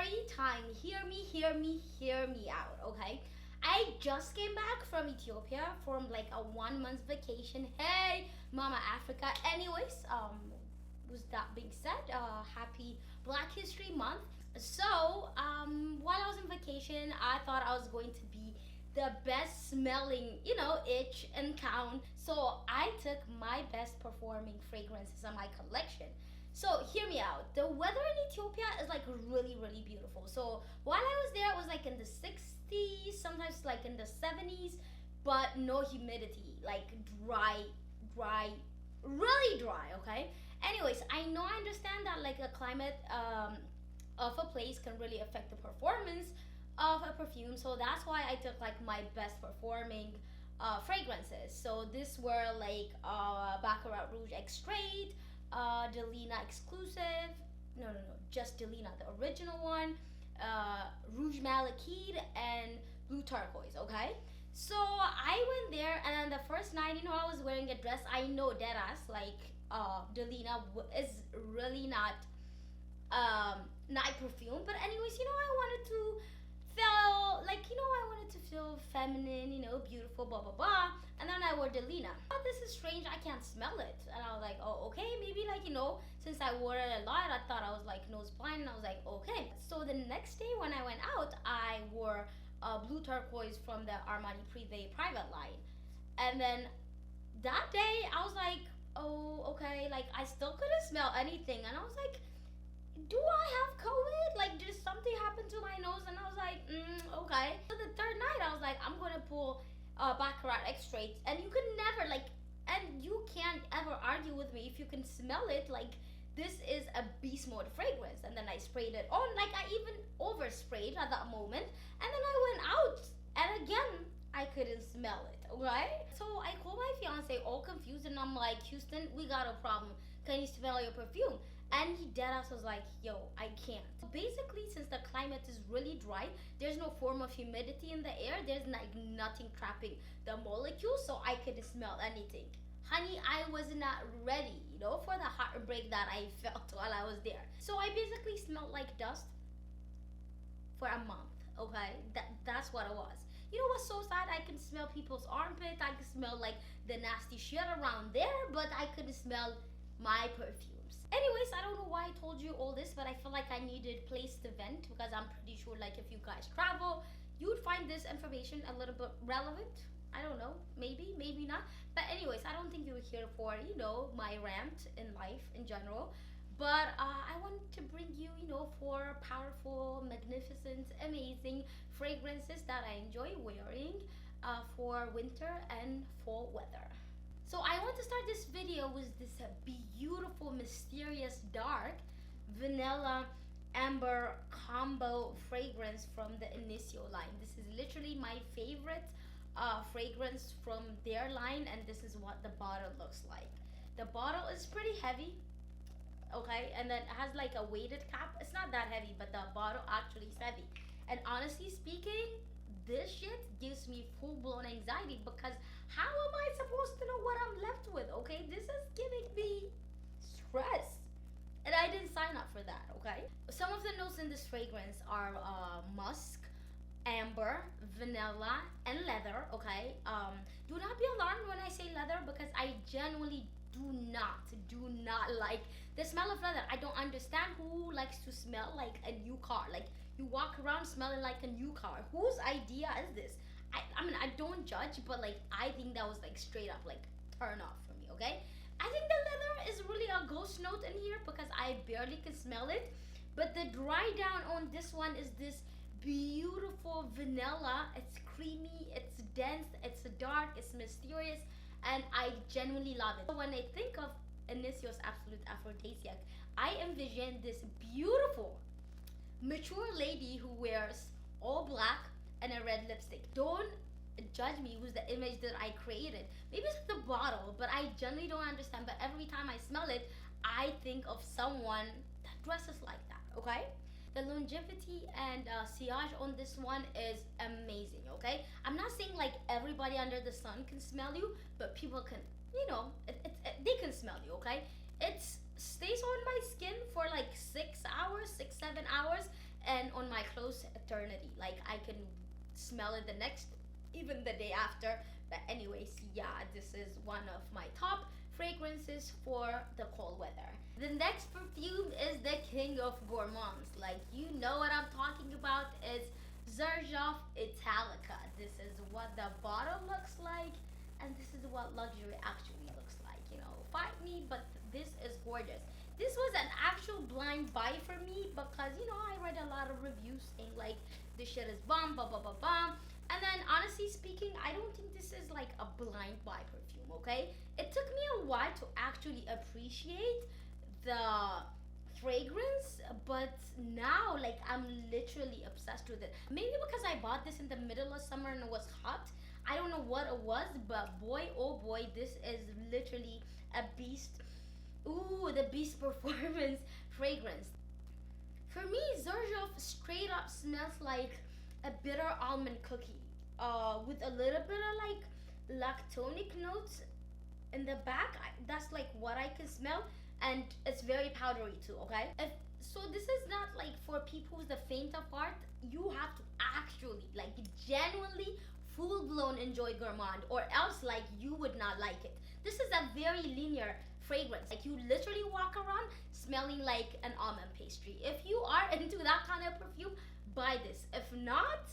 story time. Hear me, hear me, hear me out, okay? I just came back from Ethiopia from like a 1 month vacation. Hey, Mama Africa. Anyways, with that being said, happy Black History Month. So, while I was on vacation, I thought I was going to be the best smelling, itch in town. So I took my best performing fragrances on my collection. So hear me out. The weather in Ethiopia is like really, really beautiful. So while I was there, it was like in the 60s, sometimes like in the 70s, but no humidity, like dry, really dry, okay? Anyways, I understand that like a climate of a place can really affect the performance of a perfume, so that's why I took like my best performing fragrances. So these were like Baccarat rouge extrait, Delina exclusive, no, just Delina, the original one, rouge malachite, and blue turquoise. Okay, so I went there, and then the first night, I was wearing a dress. I know deadass like Delina is really not night perfume, but anyways, I wanted to feel like, I wanted to feel feminine, beautiful, blah blah blah. And then I wore Delina. Oh, this is strange, I can't smell it. And I was like, oh, okay, maybe like, since I wore it a lot, I thought I was like nose blind, and I was like, okay. So the next day when I went out, I wore blue turquoise from the Armani Privé private line. And then that day I was like, oh, okay, like I still couldn't smell anything. And I was like, do I have COVID? Like, did something happen to my nose? And I was like, okay. So the third night, I was like, I'm gonna pull Baccarat extrait, and you can never and you can't ever argue with me if you can smell it. Like, this is a beast mode fragrance. And then I sprayed it on, like I even oversprayed at that moment. And then I went out, and again, I couldn't smell it, okay? So I called my fiance all confused, and I'm like, Houston, we got a problem. Can you smell your perfume? And he deadass was like, yo, I can't. So basically, since the climate is really dry, there's no form of humidity in the air. There's like nothing trapping the molecules, so I couldn't smell anything. Honey, I was not ready, for the heartbreak that I felt while I was there. So I basically smelled like dust for a month, okay? That's what it was. You know what's so sad? I can smell people's armpit. I can smell like the nasty shit around there, but I couldn't smell my perfumes. Anyways, I don't know why I told you all this, but I feel like I needed place to vent, because I'm pretty sure like if you guys travel, you would find this information a little bit relevant. I don't know, maybe not. But anyways, I don't think you're here for, my rant in life in general. But I want to bring you, four powerful, magnificent, amazing fragrances that I enjoy wearing for winter and fall weather. So I want to start this video with this beautiful, mysterious, dark vanilla amber combo fragrance from the Initio line. This is literally my favorite fragrance from their line, and this is what the bottle looks like. The bottle is pretty heavy, okay, and then it has like a weighted cap. It's not that heavy, but the bottle actually is heavy. And honestly speaking, this shit gives me full-blown anxiety, because how am I supposed to know what I'm left with, okay? This is giving me stress, and I didn't sign up for that, okay? Some of the notes in this fragrance are musk, amber, vanilla, and leather, okay? Do not be alarmed when I say leather, because I genuinely do not like the smell of leather. I don't understand who likes to smell like a new car. Like, you walk around smelling like a new car. Whose idea is this? I mean, I don't judge, but like, I think that was like straight up like turn off for me, okay? I think the leather is really a ghost note in here, because I barely can smell it. But the dry down on this one is this beautiful vanilla. It's creamy, it's dense, it's dark, it's mysterious, and I genuinely love it. When I think of Initio's Absolute Aphrodisiac, I envision this beautiful, mature lady who wears all black and a red lipstick. Don't judge me with the image that I created. Maybe it's the bottle, but I genuinely don't understand. But every time I smell it, I think of someone that dresses like that, okay? The longevity and sillage on this one is amazing, okay? I'm not saying like everybody under the sun can smell you, but people can, they can smell you, okay? It stays on my skin for like 6 hours, 6, 7 hours, and on my clothes eternity. Like I can smell it the next, even the day after. But anyways, yeah, this is one of my top fragrances for the cold weather. The next perfume is the king of gourmands. Like you know what I'm talking about. It's Xerjoff Italica. This is what the bottle looks like, and this is what luxury actually looks like. You know, fight me, but this is gorgeous. This was an actual blind buy for me because you know I read a lot of reviews saying like this shit is bomb, blah blah blah blah. And then honestly speaking, I don't think this is like a blind buy perfume. Okay, it took me a while to actually appreciate the fragrance, but now like I'm literally obsessed with it. Maybe because I bought this in the middle of summer and it was hot. I don't know what it was, but boy oh boy, this is literally a beast. Ooh, the beast performance fragrance. For me, Xerjoff straight up smells like a bitter almond cookie, with a little bit of like lactonic notes in the back. That's like what I can smell, and it's very powdery too. Okay, so this is not like for people with the faint of heart. You have to actually like genuinely full blown enjoy Gourmand, or else like you would not like it. This is a very linear fragrance. Like you literally walk around smelling like an almond pastry. If you are into that kind of perfume, buy this. If not,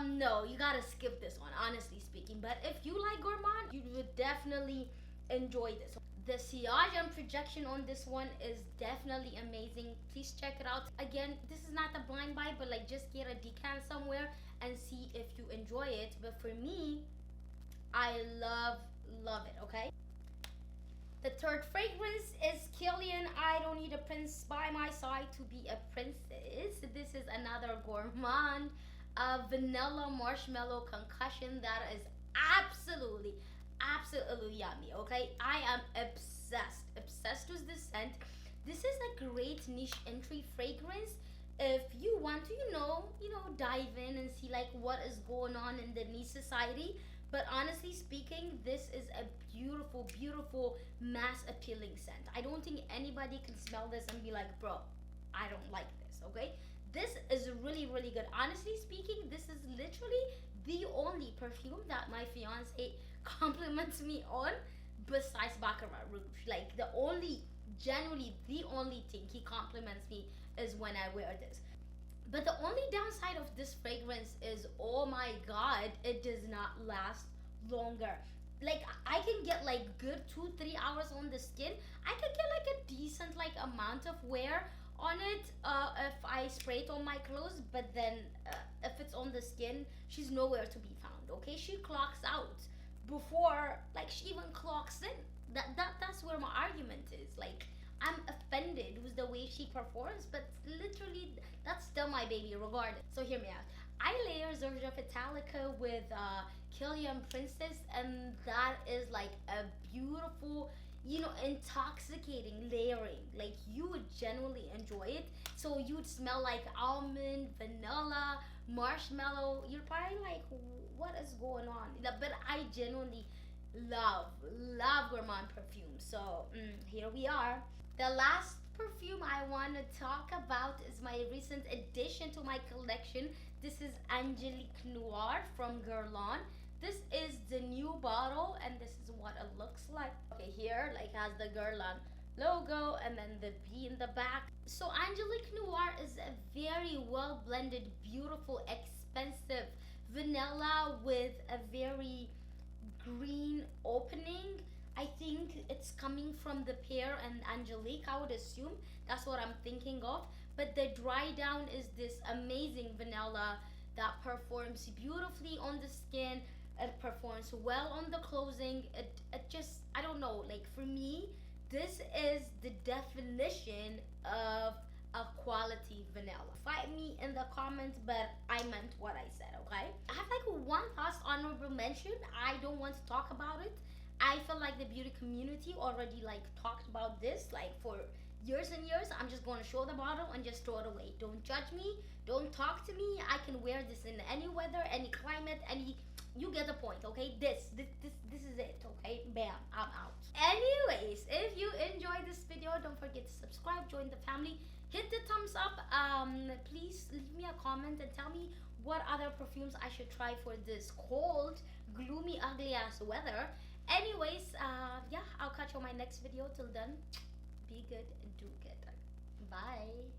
no, you gotta skip this one, honestly speaking. But if you like Gourmand, you would definitely enjoy this. The sillage and projection on this one is definitely amazing. Please check it out. Again, this is not a blind buy, but like just get a decant somewhere and see if you enjoy it. But for me, I love it. Okay, the third fragrance is Kilian. I don't need a prince by my side to be a princess. This is another Gourmand, a vanilla marshmallow concussion that is absolutely yummy. Okay, I am obsessed with this scent. This is a great niche entry fragrance if you want to dive in and see like what is going on in the niche society. But honestly speaking, this is a beautiful mass appealing scent. I don't think anybody can smell this and be like, bro, I don't like this. Okay, this is really good. Honestly speaking, this is literally the only perfume that my fiance compliments me on besides Baccarat rouge. Like genuinely the only thing he compliments me is when I wear this. But the only downside of this fragrance is, oh my god, it does not last longer. Like I can get like good 2-3 hours on the skin. I can get like a decent like amount of wear on it if I spray it on my clothes, but then if it's on the skin, she's nowhere to be found. Okay, she clocks out before like she even clocks in. That's where my argument is. Like I'm offended with the way she performs, but literally that's still my baby regardless. So hear me out. I layer Xerjoff Italica with Kilian Princess, and that is like a beautiful, intoxicating layering. Like you would genuinely enjoy it. So you would smell like almond, vanilla, marshmallow. You're probably like, what is going on? But I genuinely love Gourmand perfume. So here we are. The last perfume I want to talk about is my recent addition to my collection. This is Angelique Noire from Guerlain. This is the new bottle, and this is what it looks like. Okay, here like has the Guerlain logo and then the B in the back. So Angelique Noire is a very well blended, beautiful, expensive vanilla with a very green opening. I think it's coming from the pear and Angelique, I would assume. That's what I'm thinking of. But the dry down is this amazing vanilla that performs beautifully on the skin. It performs well on the clothing. It just, I don't know, like for me, this is the definition of a quality vanilla. Fight me in the comments, but I meant what I said, okay? I have like one last honorable mention. I don't want to talk about it. I feel like the beauty community already like talked about this like for years and years. I'm just going to show the bottle and just throw it away. Don't judge me. Don't talk to me. I can wear this in any weather, any climate, you get the point, okay? This is it, okay? Bam, I'm out. Anyways, if you enjoyed this video, don't forget to subscribe, join the family, hit the thumbs up. Please leave me a comment and tell me what other perfumes I should try for this cold, gloomy, ugly ass weather. Anyways, yeah, I'll catch you on my next video. Till then, be good, do good. Bye.